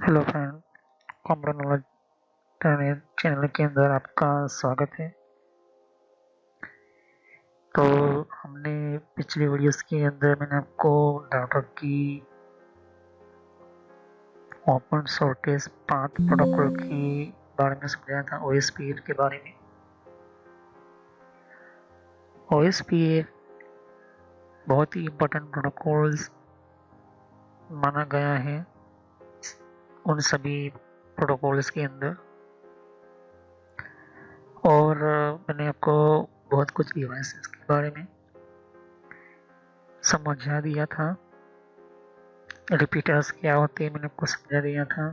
Hello friend, common knowledge channel के अंदर आपका स्वागत है। तो हमने पिछली वीडियोस के अंदर मैंने आपको राउटर की ओपन शॉर्टेज पाथ प्रोटोकॉल के बारे में समझाया था, OSPF के बारे में। OSPF बहुत ही इम्पोर्टेंट प्रोटोकॉल्स माना गया है उन सभी प्रोटोकॉल्स के अंदर, और मैंने आपको बहुत कुछ डिवाइसेस के बारे में समझा दिया था। रिपीटर्स क्या होते हैं मैंने आपको समझा दिया था।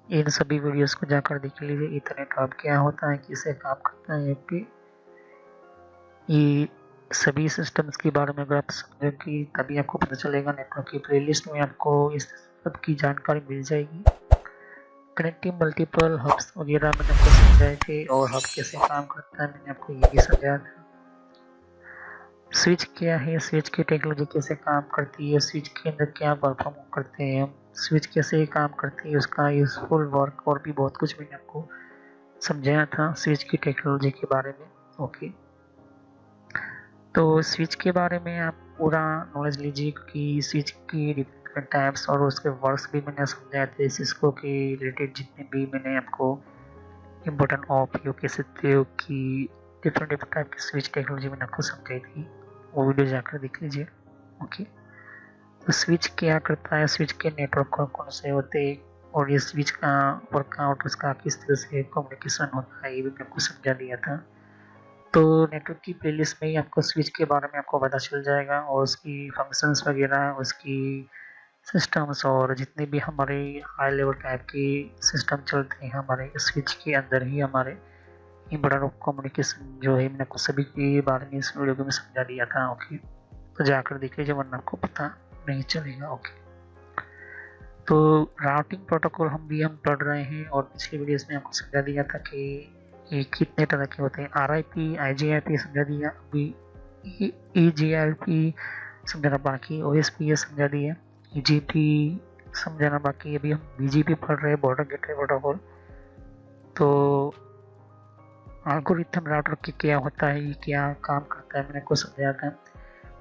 इन सभी वीडियोस को जाकर देख लीजिए। इथरनेट हब क्या होता है, किसे काम करता है, कि ये सभी सिस्टम्स के बारे में अगर आप समझेंगे तभी आपको पता चलेगा। नेटवर्क की प्लेलिस्ट में आपको इस सब की जानकारी मिल जाएगी। कनेक्टिंग मल्टीपल हब्स वगैरह मैंने आपको समझाए थे, और हब कैसे काम करता है मैंने आपको ये भी समझाया था। स्विच क्या है, स्विच की टेक्नोलॉजी कैसे काम करती है, स्विच के अंदर क्या परफॉर्म करते हैं हम, स्विच कैसे काम करती है, उसका यूजफुल वर्क और भी बहुत कुछ मैंने आपको समझाया था स्विच की टेक्नोलॉजी के बारे में। ओके, तो स्विच के बारे में आप पूरा नॉलेज लीजिए, क्योंकि स्विच की डिफरेंट टाइप्स और उसके वर्क्स भी मैंने समझाए थे। सिस्को के रिलेटेड जितने भी मैंने आपको इम्पोर्टेंट ऑफ यू कह सकते हो कि डिफरेंट डिफरेंट टाइप की स्विच टेक्नोलॉजी मैंने आपको समझाई थी, वो वीडियो जाकर देख लीजिए। ओके, तो स्विच क्या करता है, स्विच के नेटवर्क कौन कौन से होते हैं, और ये स्विच का वर्कआउट उसका किस तरह से कम्युनिकेशन होता है, ये भी मैं आपको समझा दिया था। तो नेटवर्क की प्लेलिस्ट में ही आपको स्विच के बारे में आपको पता चल जाएगा, और उसकी फंक्शंस वगैरह, उसकी सिस्टम्स, और जितने भी हमारे हाई लेवल टाइप की सिस्टम चलते हैं हमारे स्विच के अंदर ही, हमारे इम्पोर्टेंट ऑफ कम्युनिकेशन जो है, मैंने आपको सभी के बारे में इस वीडियो में समझा दिया था। ओके, तो जाकर देख लीजिए वरना आपको पता नहीं चलेगा। ओके, तो राउटिंग प्रोटोकॉल हम पढ़ रहे हैं, और पिछली वीडियोस में आपको समझा दिया था कि ये कितने तरह के होते हैं। RIP, IGRP समझा दिया, अभी EGRP समझाना बाकी, OSPF समझा दिया, EGP समझाना बाकी, अभी हम BGP पढ़ रहे हैं, बॉर्डर गेटवे प्रोटोकॉल। तो एल्गोरिथम राउटर की क्या होता है, ये क्या काम करता है, मैंने आपको समझाया था।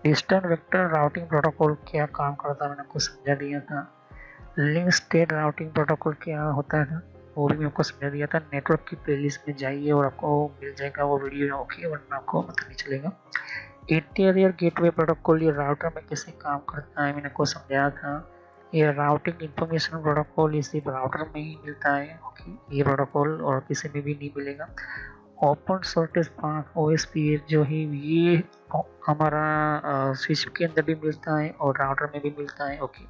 डिस्टेंट वेक्टर राउटिंग प्रोटोकॉल क्या काम करता है, मैंने आपको समझा दिया था। लिंक स्टेट राउटिंग प्रोटोकॉल क्या होता है, वो भी मैं आपको समझा दिया था। नेटवर्क की प्लेलिस्ट में जाइए और आपको मिल जाएगा वो वीडियो। ओके, वरना आपको पता नहीं चलेगा। इंटीरियर गेटवे प्रोटोकॉल ये राउटर में कैसे काम करता है, मैंने आपको समझाया था। ये राउटिंग इंफॉर्मेशन प्रोटोकॉल ये सिर्फ राउटर में ही मिलता है। ओके, ये प्रोटोकॉल और किसी में भी नहीं मिलेगा। ओपन शॉर्टेज पाथ OSPF जो है ये हमारा स्विच के अंदर भी मिलता है और राउटर में भी मिलता है। ओके,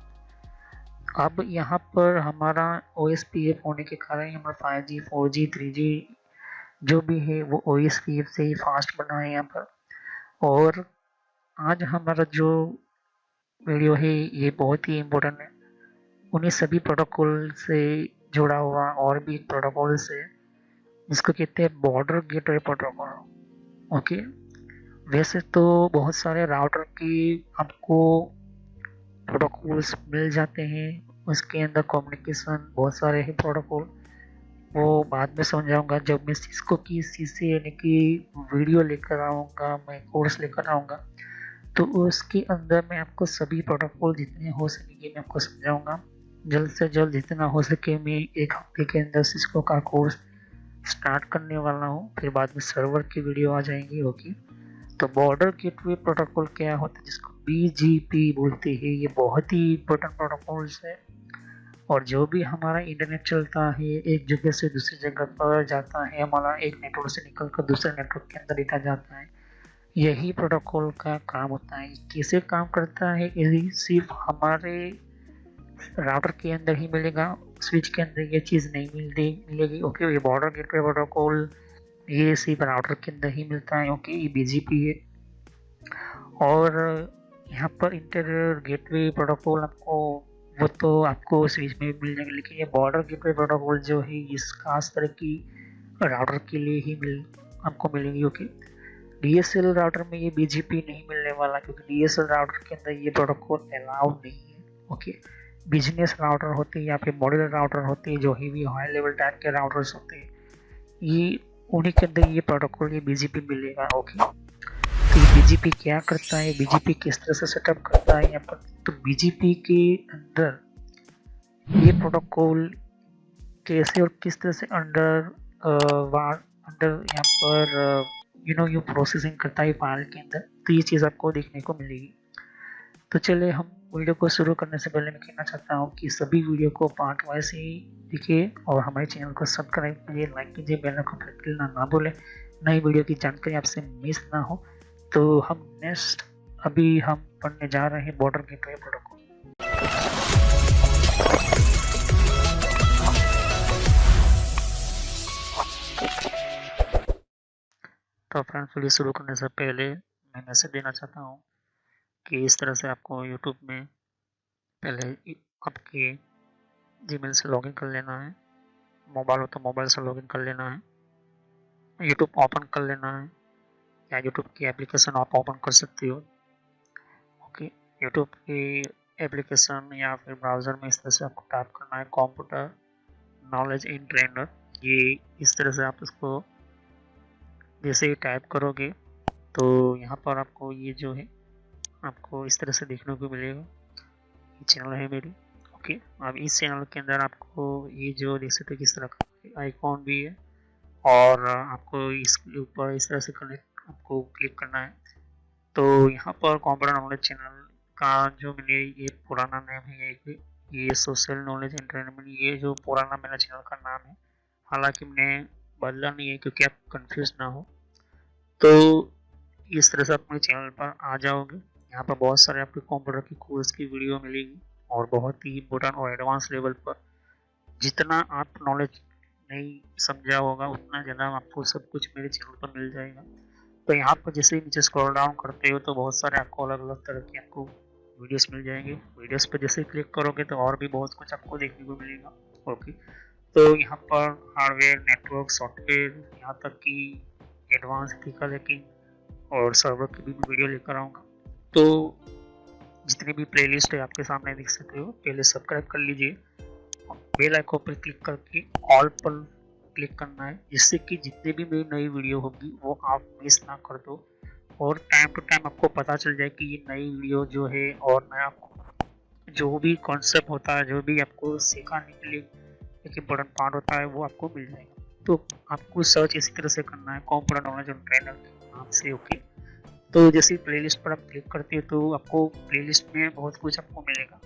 अब यहाँ पर हमारा OSPF होने के कारण हमारा 5G 4G 3G जो भी है वो OSPF से ही फास्ट बना है यहाँ पर। और आज हमारा जो वीडियो है ये बहुत ही इम्पोर्टेंट है, उन्हीं सभी प्रोटोकॉल से जुड़ा हुआ और भी एक प्रोटोकॉल से, जिसको कहते हैं बॉर्डर गेटवे प्रोटोकॉल। ओके, वैसे तो बहुत सारे राउटर की आपको प्रोटोकॉल्स मिल जाते हैं, उसके अंदर कम्युनिकेशन बहुत सारे हैं प्रोटोकॉल, वो बाद में समझाऊंगा जब मैं सिस्को की CC यानी कि वीडियो लेकर आऊँगा, मैं कोर्स लेकर आऊँगा, तो उसके अंदर मैं आपको सभी प्रोटोकॉल जितने हो सकेंगे मैं आपको समझाऊंगा। जल्द से जल्द जितना हो सके मैं एक हफ्ते के अंदर सिस्को का कोर्स स्टार्ट करने वाला हूँ, फिर बाद में सर्वर की वीडियो आ जाएंगी। ओके, तो बॉर्डर गेटवे प्रोटोकॉल क्या होता है, जिसको BGP बोलते हैं, ये बहुत ही इंपॉर्टेंट प्रोटोकॉल्स है। और जो भी हमारा इंटरनेट चलता है एक जगह से दूसरी जगह पर जाता है, हमारा एक नेटवर्क से निकलकर दूसरे नेटवर्क के अंदर डेटा जाता है, यही प्रोटोकॉल का काम होता है। कैसे काम करता है, यही सिर्फ हमारे राउटर के अंदर ही मिलेगा, स्विच के अंदर ये चीज़ नहीं मिलेगी। ओके, ये बॉर्डर गेटवे प्रोटोकॉल ये सिर्फ राउटर के अंदर ही मिलता है। ओके, ये BGP है। और यहाँ पर इंटीरियर गेटवे प्रोटोकॉल आपको वो तो आपको स्विच में भी मिल जाएगा, लेकिन ये बॉर्डर गेटवे प्रोटोकॉल जो है इस खास तरह की राउटर के लिए ही आपको मिलेगी। ओके, DSL राउटर में ये BGP नहीं मिलने वाला, क्योंकि DSL राउटर के अंदर ये प्रोटोकॉल अलाउड नहीं है। ओके, बिजनेस राउटर होती है या फिर मॉड्यूलर राउटर होती है, जो हेवी हाई लेवल टाइप के राउटर्स होते हैं, ये उन्हीं के अंदर ये प्रोटोकॉल, ये बीजीपी मिलेगा। ओके, तो ये बीजीपी क्या करता है, बीजीपी किस तरह से सेटअप करता है यहाँ पर। तो बीजीपी के अंदर ये प्रोटोकॉल कैसे और किस तरह से अंडर यहाँ पर यू प्रोसेसिंग करता है फाइल के अंदर, तो ये चीज़ आपको देखने को मिलेगी। तो चलिए हम वीडियो को शुरू करने से पहले मैं कहना चाहता हूँ कि सभी वीडियो को पार्ट वाइज ही देखिए और हमारे चैनल को सब्सक्राइब कीजिए, लाइक कीजिए, बेल आइकन पर क्लिक करना ना भूलें, नई वीडियो की जानकारी आपसे मिस ना हो। तो हम नेक्स्ट अभी हम पढ़ने जा रहे हैं बॉर्डर गेटवे प्रोटोकॉल। तो फ्रेंड्स, वीडियो शुरू करने से पहले मैं मैसेज देना चाहता हूँ कि इस तरह से आपको यूट्यूब में पहले आपके जीमेल से लॉगिन कर लेना है, मोबाइल हो तो मोबाइल से लॉगिन कर लेना है, यूट्यूब ओपन कर लेना है या यूट्यूब की एप्लीकेशन आप ओपन कर सकते हो। ओके, यूट्यूब की एप्लीकेशन या फिर ब्राउज़र में इस तरह से आपको टाइप करना है कंप्यूटर नॉलेज इन ट्रेनर। ये इस तरह से आप इसको जैसे ही टाइप करोगे तो यहाँ पर आपको ये जो है आपको इस तरह से देखने को मिलेगा। ये चैनल है मेरी। ओके, अब इस चैनल के अंदर आपको ये जो देख सकते हो किस तरह का आइकॉन भी है और आपको इसके ऊपर इस तरह से आपको क्लिक करना है। तो यहाँ पर कंप्यूटर नॉलेज चैनल का जो मैंने ये पुराना नाम है, ये सोशल नॉलेज एंटरटेनमेंट, ये जो पुराना मेरा चैनल का नाम है, हालांकि मैंने बदला नहीं है क्योंकि आप कंफ्यूज ना हो। तो इस तरह से आप मेरे चैनल पर आ जाओगे। यहाँ पर बहुत सारे आपके कंप्यूटर की कोर्स की वीडियो मिलेगी और बहुत ही इम्पोर्टेंट और एडवांस लेवल पर जितना आप नॉलेज नहीं समझा होगा उतना ज़्यादा आपको सब कुछ मेरे चैनल पर मिल जाएगा। तो यहाँ पर जैसे ही नीचे स्क्रॉल डाउन करते हो तो बहुत सारे आपको अलग अलग तरह की आपको वीडियोस मिल जाएंगे। वीडियोस पर जैसे क्लिक करोगे तो और भी बहुत कुछ आपको देखने को मिलेगा। ओके, तो यहाँ पर हार्डवेयर, नेटवर्क, सॉफ्टवेयर, यहाँ तक कि एडवांस एथिकल हैकिंग और सर्वर की भी वीडियो लेकर आऊँगा। तो जितनी भी प्लेलिस्ट है आपके सामने देख सकते हो। पहले सब्सक्राइब कर लीजिए, बेल आइकन पर क्लिक करके ऑल पर क्लिक करना है, जिससे कि जितने भी मेरी नई वीडियो होगी वो आप मिस ना कर दो और टाइम टू टाइम आपको पता चल जाए कि ये नई वीडियो जो है और नया जो भी कॉन्सेप्ट होता है, जो भी आपको सिखाने के लिए एक इम्पोर्टेंट पार्ट होता है, वो आपको मिल जाएगा। तो आपको सर्च इसी तरह से करना है कंप्यूटर नॉलेज ऑन ट्रेनर के नाम से। ओके, तो जैसे प्लेलिस्ट पर आप क्लिक करते हो तो आपको प्लेलिस्ट में बहुत कुछ आपको मिलेगा।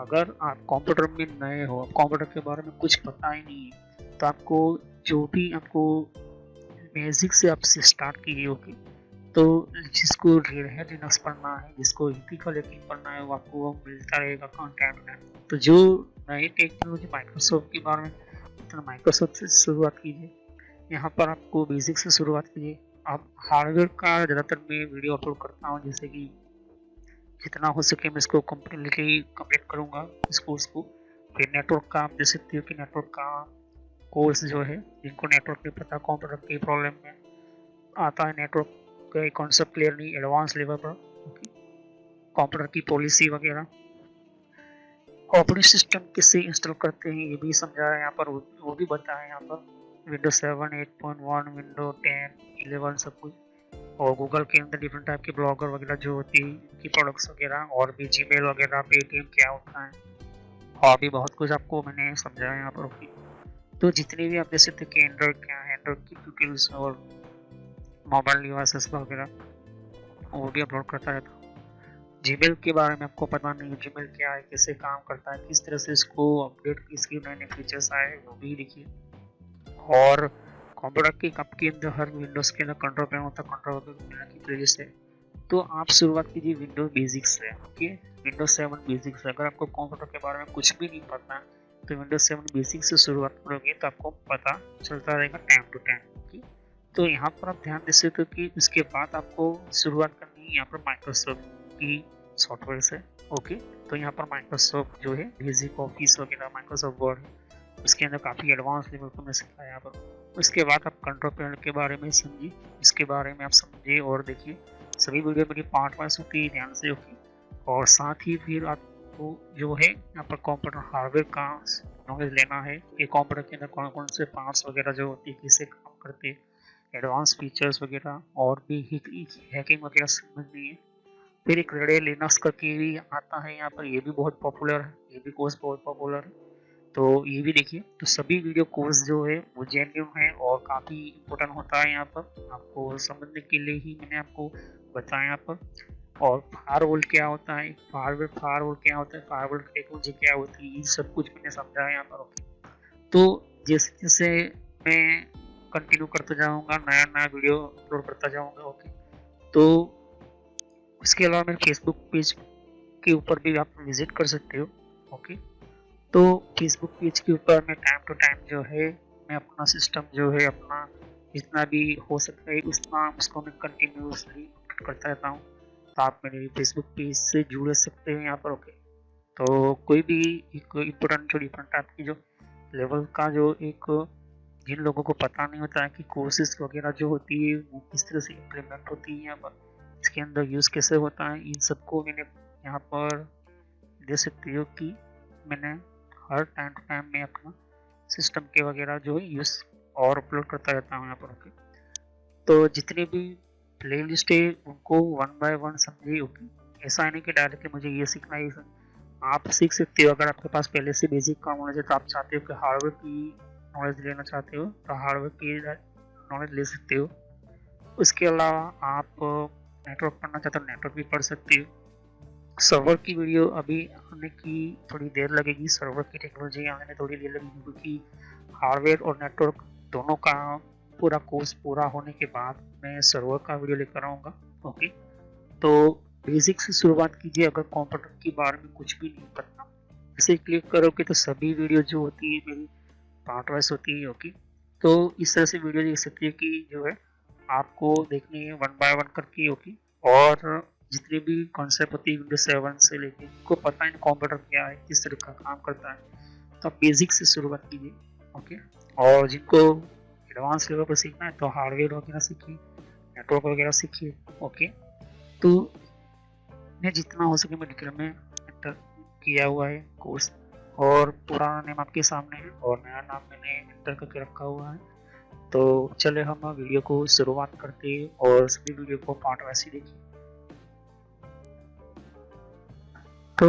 अगर आप कंप्यूटर में नए हो, कंप्यूटर के बारे में कुछ पता ही नहीं है, तो आपको जो भी आपको बेसिक से आपसे स्टार्ट कीजिए। ओके, तो जिसको रेड हैट लिनक्स पढ़ना है, जिसको एथिकल हैकिंग पढ़ना है, वो आपको मिलता रहेगा कंटेंट में। तो जो नई टेक्नोलॉजी माइक्रोसॉफ्ट के बारे में, तो माइक्रोसॉफ्ट से शुरुआत कीजिए। यहाँ पर आपको बेसिक से शुरुआत कीजिए। आप हार्डवेयर का ज़्यादातर मैं वीडियो अपलोड करता हूँ, जैसे कि जितना हो सके मैं इसको कम्प्लीटली कंप्लीट करूँगा इस कोर्स को। फिर नेटवर्क का आप देख सकते हो कि नेटवर्क का कोर्स जो है, जिनको नेटवर्क नहीं पता, कंप्यूटर की प्रॉब्लम में आता है, नेटवर्क का कॉन्सेप्ट क्लियर नहीं एडवांस लेवल पर, कंप्यूटर की पॉलिसी वगैरह, ऑपरेटिंग सिस्टम किससे इंस्टॉल करते हैं ये भी समझा है यहाँ पर, वो भी बताया है यहाँ पर। विंडोज 7, 8.1, विंडो 10, 11 सब कुछ। और गूगल के अंदर डिफरेंट टाइप के ब्लॉगर वगैरह जो होती है की प्रोडक्ट्स वगैरह, और भी जीमेल वगैरह, पेटीएम क्या होता है, और भी बहुत कुछ आपको मैंने समझाया यहाँ पर। ओके, तो जितने भी आप देख सकते कि एंड्रॉइड क्या है, एंड्रॉइड की ट्यूटोरियल्स और मोबाइल डिवाइसेस वगैरह वो भी अपलोड करता रहता हूँ। जीमेल के बारे में आपको पता नहीं है, जीमेल क्या है, कैसे काम करता है, किस तरह से इसको अपडेट, इसके नए नए फीचर्स आए, वो भी देखिए। और कंप्यूटर के कप के अंदर हर विंडोज के अंदर कंट्रोल पैनल होता है, कंट्रोल पैनल की प्लेलिस्ट है। तो आप शुरुआत कीजिए विंडोज बेसिक्स से। ओके, विंडोज 7 बेसिक्स से। अगर आपको कंप्यूटर के बारे में कुछ भी नहीं पता तो विंडोज 7 बेसिक्स से शुरुआत करोगे तो आपको पता चलता रहेगा टाइम टू टाइम। ओके, तो यहाँ पर आप ध्यान दे सकते हो कि उसके बाद आपको शुरुआत करनी है यहाँ पर माइक्रोसॉफ्ट की सॉफ्टवेयर से। ओके, तो यहाँ पर माइक्रोसॉफ्ट जो है बेसिक ऑफिस वगैरह, माइक्रोसॉफ्ट वर्ड है, उसके अंदर काफ़ी एडवांस लेवल को मैं सिखाया यहाँ पर। उसके बाद आप कंट्रोल पैनल के बारे में समझिए, इसके बारे में आप समझिए और देखिए। सभी वीडियो मेरी पार्ट वाइज होती है, ध्यान से। ओके, और साथ ही फिर आप आपको जो है यहाँ पर कंप्यूटर हार्डवेयर का नॉलेज लेना है कि कंप्यूटर के अंदर कौन कौन से पार्ट्स वगैरह जो होती है, कैसे काम करते हैं, एडवांस फीचर्स वगैरह और भी हैकिंग वगैरह समझनी है। फिर एक रेडे लिनक्स करके भी आता है यहाँ पर, ये भी बहुत पॉपुलर है, ये भी कोर्स बहुत पॉपुलर है, तो ये भी देखिए। तो सभी वीडियो कोर्स जो है वो जेन्युइन है और काफ़ी इम्पोर्टेंट होता है यहाँ पर, आपको समझने के लिए ही मैंने आपको बताया यहाँ पर। और फायरवॉल क्या होता है, फायरवॉल क्या होता है, फायरवॉल टेक्नोलॉजी क्या होती है, ये सब कुछ मैंने समझाया यहाँ पर। ओके, तो जैसे जैसे मैं कंटिन्यू करते जाऊँगा, नया नया वीडियो अपलोड करता जाऊँगा। ओके, तो उसके अलावा मेरे फेसबुक पेज के ऊपर भी आप विजिट कर सकते हो। ओके, तो फेसबुक पेज के ऊपर मैं टाइम टू टाइम जो है मैं अपना सिस्टम जो है अपना जितना भी हो सकता है उतना उसको मैं कंटिन्यूसली अपडेट करता रहता हूँ। तो आप मेरे फेसबुक पेज से जुड़ सकते हैं यहाँ पर। ओके, तो कोई भी एक इम्पोर्टेंट जो डिफरेंट टाइप की जो लेवल का जो एक जिन लोगों को पता नहीं होता है कि कोर्सेज वगैरह जो होती है वो किस तरह से इम्प्लीमेंट होती है यहाँ पर, इसके अंदर यूज़ कैसे होता है, इन सबको मैंने यहाँ पर दे सकती हो कि मैंने हर टाइम टू टाइम में अपना सिस्टम के वगैरह जो है यूज़ और अपलोड करता रहता हूँ यहाँ पर। ओके, तो जितने भी प्ले लिस्ट है उनको वन बाय वन समझिए। ओके, ऐसा नहीं कि डायरेक्टली मुझे ये सीखना है, आप सीख सकते हो। अगर आपके पास पहले से बेसिक का नॉलेज है तो आप चाहते हो कि हार्डवेयर की नॉलेज लेना चाहते हो तो हार्डवेयर की नॉलेज ले सकते हो। उसके अलावा आप नेटवर्क पढ़ना चाहते हो नेटवर्क भी पढ़ सकते हो। सर्वर की वीडियो अभी आने की थोड़ी देर लगेगी, सर्वर की टेक्नोलॉजी आने में थोड़ी देर लगेगी, क्योंकि हार्डवेयर और नेटवर्क दोनों का पूरा कोर्स पूरा होने के बाद मैं सर्वर का वीडियो लेकर आऊँगा। ओके, तो बेसिक से शुरुआत कीजिए। अगर कंप्यूटर के बारे में कुछ भी नहीं पता, इसे क्लिक करोगे तो सभी वीडियो जो होती है मेरी पार्ट वाइज होती है। ओके, तो इस तरह से वीडियो देख सकती है कि जो है आपको देखनी है वन बाय वन करके। ओके, और जितनी भी कॉन्सेप्ट होती है विंडोज 7 से लेके को पता है कंप्यूटर क्या है, किस तरह का काम करता है, तो आप बेसिक से शुरुआत कीजिए। ओके, और जिनको एडवांस लेवल पर सीखना है तो हार्डवेयर वगैरह सीखिए, नेटवर्क वगैरह सीखिए। ओके, तो मैं जितना हो सके मैं डिटेल में एंटर किया हुआ है कोर्स, और पुराना नेम आपके सामने है और नया नाम मैंने एंटर करके रखा हुआ है। तो चले हम वीडियो को शुरुआत करते हैं और सभी वीडियो को पार्ट वाइज ही देखिए। तो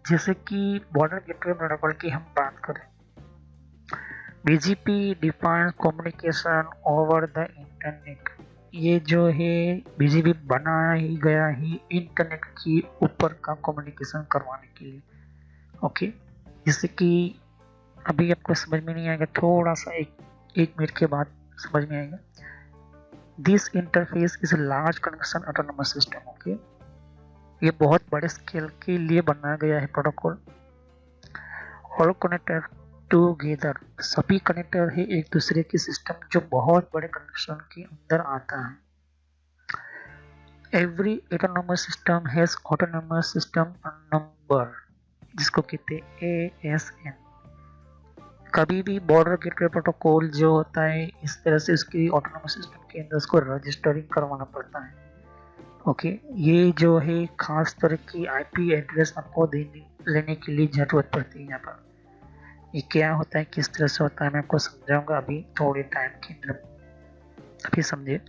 जैसे कि बॉर्डर गेटवे प्रोटोकॉल की हम बात करें, BGP define communication over the internet. ये जो है BGP बनाया ही गया ही इंटरनेट के ऊपर का कम्युनिकेशन करवाने के लिए। ओके, जैसे कि अभी आपको समझ में नहीं आएगा, थोड़ा सा एक मिनट के बाद समझ में आएगा। This interface is large connection autonomous system. Okay, ये बहुत बड़े स्केल के लिए बनाया गया है प्रोटोकॉल। ऑल कनेक्टर टूगेदर, सभी कनेक्टर है एक दूसरे के सिस्टम जो बहुत बड़े कनेक्शन के अंदर आता है। Every autonomous system has autonomous system number, जिसको कहते हैं ASN। कभी भी बॉर्डर गेटवे प्रोटोकॉल जो होता है इस तरह से उसकी ऑटोनोमस सिस्टम के अंदर उसको रजिस्टरिंग करवाना पड़ता है। ओके, ये जो है खास तरह की IP एड्रेस आपको लेने के लिए जरूरत पड़ती है यहाँ पर। ये क्या होता है, किस तरह से होता है, मैं आपको समझाऊंगा अभी थोड़े टाइम के अंदर। अभी समझिए,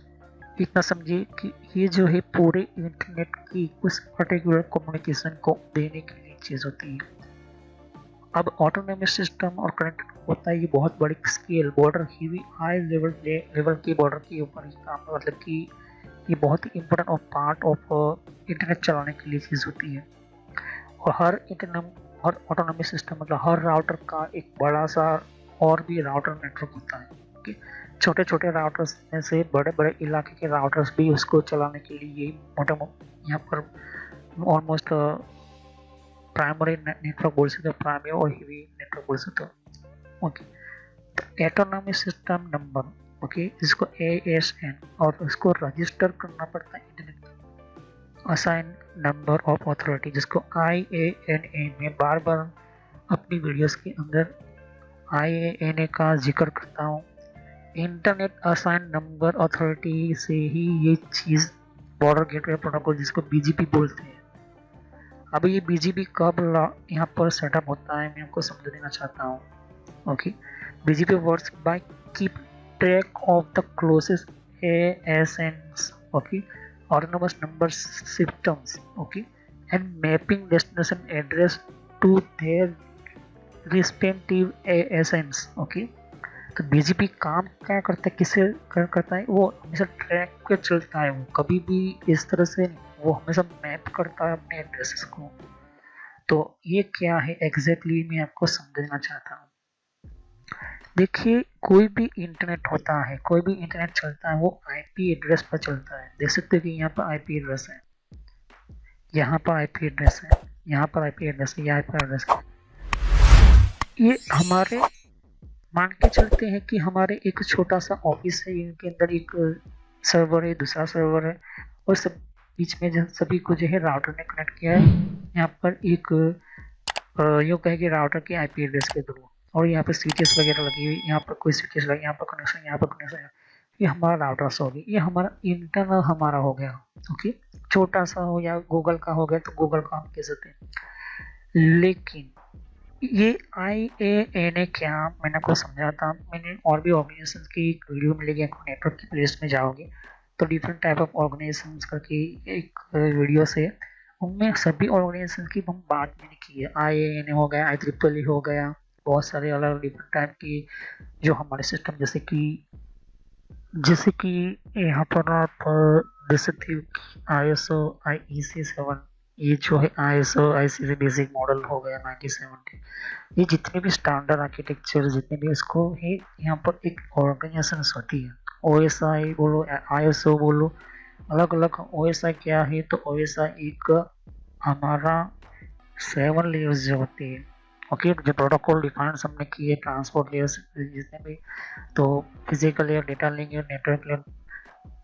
इतना समझिए कि ये जो है पूरे इंटरनेट की उस पर्टिकुलर कम्युनिकेशन को देने के लिए चीज़ होती है। अब ऑटोनोमस सिस्टम और कनेक्ट होता है ये बहुत बड़ी स्केल बॉर्डर ही हाई लेवल की बॉर्डर के ऊपर ही काम, मतलब कि ये बहुत ही इम्पोर्टेंट और पार्ट ऑफ इंटरनेट चलाने के लिए चीज़ होती है। और हर ऑटोनोमस सिस्टम मतलब हर राउटर का एक बड़ा सा और भी राउटर नेटवर्क होता है। ओके, छोटे छोटे राउटर्स में से बड़े बड़े इलाके के राउटर्स भी उसको चलाने के लिए मोटा यहाँ पर ऑलमोस्ट प्राइमरी नेटवर्क बोल सकते हो, प्राइमरी और हेवी नेटवर्क बोल सकते हो। ओके, तो ऑटोनोमस सिस्टम नंबर, ओके, इसको ASN, और उसको रजिस्टर करना पड़ता है internet assign number of authority, जिसको IANA। मैं बार बार अपनी वीडियोस के अंदर IANA का जिक्र करता हूँ। इंटरनेट असाइन नंबर अथॉरिटी से ही ये चीज़ बॉर्डर गेटवे प्रोटोकॉल जिसको BGP बोलते हैं अब ये BGP कब यहाँ पर सेटअप होता है मैं आपको समझ देना चाहता हूँ। Okay, BGP works by keep track of the closest ASNs, okay, autonomous number systems, okay, and mapping destination address to their respective ASNs, okay। तो BGP काम क्या करता है, किसे करता है, वो हमेशा ट्रैक पे चलता है, वो कभी भी इस तरह से नहीं, वो हमेशा मैप करता है अपने एड्रेसेस को। तो ये क्या है एग्जैक्टली मैं आपको समझना चाहता हूँ। देखिए, कोई भी इंटरनेट होता है, कोई भी इंटरनेट चलता है, वो IP एड्रेस पर चलता है। देख सकते हो कि यहाँ पर IP एड्रेस है, यहाँ पर IP एड्रेस है, यहाँ पर IP एड्रेस है, यहाँ पर एड्रेस है। ये हमारे मान के चलते हैं कि हमारे एक छोटा सा ऑफिस है, इनके अंदर एक सर्वर है, दूसरा सर्वर है, और सब बीच में जो सभी को जो है राउटर ने कनेक्ट किया है। यहाँ पर एक यूँ कहे कि राउटर की IP एड्रेस के थ्रू, और यहाँ पे स्विचेस वगैरह लगी हुई, यहाँ पर कोई स्विचेस लगे, यहाँ पर कनेक्शन, यहाँ पर कनेक्शन, ये हमारा राउटर्स हो गया, ये हमारा इंटरनल हमारा हो गया। ओके, छोटा सा हो या गूगल का हो गया तो गूगल का हम कह सकते हैं। लेकिन ये IANA क्या, मैंने आपको समझा था, मैंने और भी ऑर्गेनाइजेशन की एक वीडियो मिलेगी आपको, नेटवर्क की प्लेलिस्ट में जाओगे तो डिफरेंट टाइप ऑफ ऑर्गेनाइजेशन करके एक वीडियो से, उनमें सभी ऑर्गेनाइजेशन की हम बात मैंने की है। IANA हो गया, IEEE हो गया, बहुत सारे अलग डिफरेंट टाइप की जो हमारे सिस्टम, जैसे कि यहाँ पर आप देख सकते हो ISO IEC 7, ये जो है ISO IEC बेसिक मॉडल हो गया 97, ये जितने भी स्टैंडर्ड आर्किटेक्चर जितने भी इसको ही यहाँ पर एक ऑर्गेनाइजेशन होती है। OSI बोलो, ISO बोलो, अलग अलग OSI क्या है, तो OSI एक हमारा 7 लेयर्स जो होती है, ओके, जो प्रोटोकॉल डिफाइन हमने किए ट्रांसपोर्ट लेयर्स जितने भी, तो physical layer, data layer, network layer,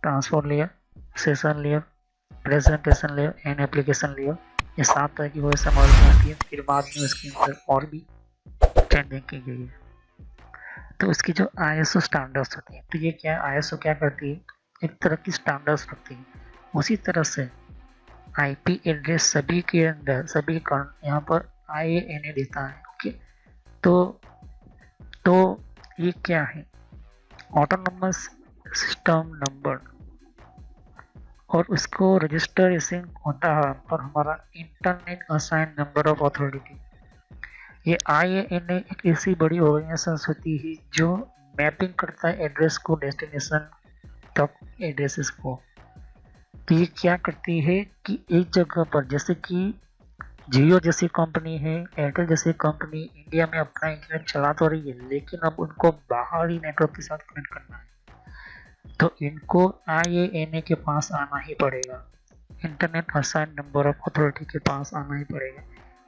transport layer, session layer, presentation layer and application layer, ये 7 तरह की OSI मॉडल में आती है। फिर बाद में उसके अंदर और भी चेंजिंग की गई है। तो उसकी जो ISO स्टैंडर्ड्स होती है, तो ये क्या है, ISO क्या करती है, एक तरह की स्टैंडर्ड्स रखती है। उसी तरह से IP एड्रेस सभी के अंदर सभी यहाँ पर IANA देता है। ओके, तो ये क्या है, ऑटोनोमस सिस्टम नंबर, और उसको रजिस्टर ऐसे होता है पर हमारा internet assign number of authority. ये IANA एक ऐसी बड़ी ऑर्गेनाइजेशन होती है जो मैपिंग करता है एड्रेस को डेस्टिनेशन तक एड्रेसेस को। तो ये क्या करती है कि एक जगह पर, जैसे कि जियो जैसी कंपनी है, एयरटेल जैसी कंपनी इंडिया में अपना इंटरनेट चला तो रही है, लेकिन अब उनको बाहरी नेटवर्क के साथ कनेक्ट करना है, तो इनको IANA के पास आना ही पड़ेगा, internet assign number of authority के पास आना ही पड़ेगा,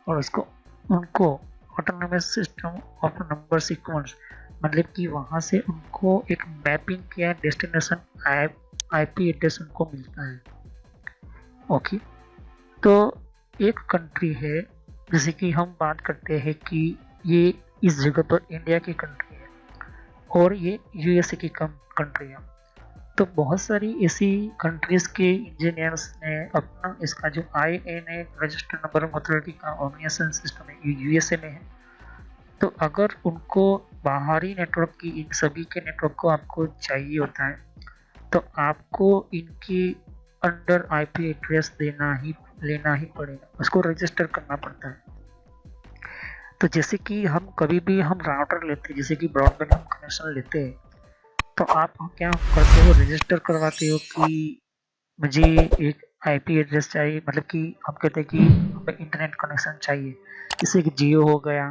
और उसको उनको autonomous system of number sequence, मतलब कि वहाँ से उनको एक मैपिंग किया डेस्टिनेशन IP एड्रेस उनको मिलता है। ओके, तो एक कंट्री है, जैसे कि हम बात करते हैं कि ये इस जगह पर इंडिया की कंट्री है और ये USA की कंट्री है, तो बहुत सारी ऐसी कंट्रीज के इंजीनियर्स ने अपना इसका जो IANA registered number of authority का ऑर्गेनाइजेशन सिस्टम है, ये USA में है। तो अगर उनको बाहरी नेटवर्क की, इन सभी के नेटवर्क को आपको चाहिए होता है, तो आपको इनके अंडर IP एड्रेस लेना ही पड़ेगा, उसको रजिस्टर करना पड़ता है। तो जैसे कि हम कभी भी हम राउटर लेते हैं, जैसे कि ब्रॉडबैंड हम कनेक्शन लेते हैं, तो आप क्या करते हो, रजिस्टर करवाते हो कि मुझे एक IP एड्रेस चाहिए, मतलब कि हम कहते हैं कि हमें इंटरनेट कनेक्शन चाहिए, जैसे कि जियो हो गया,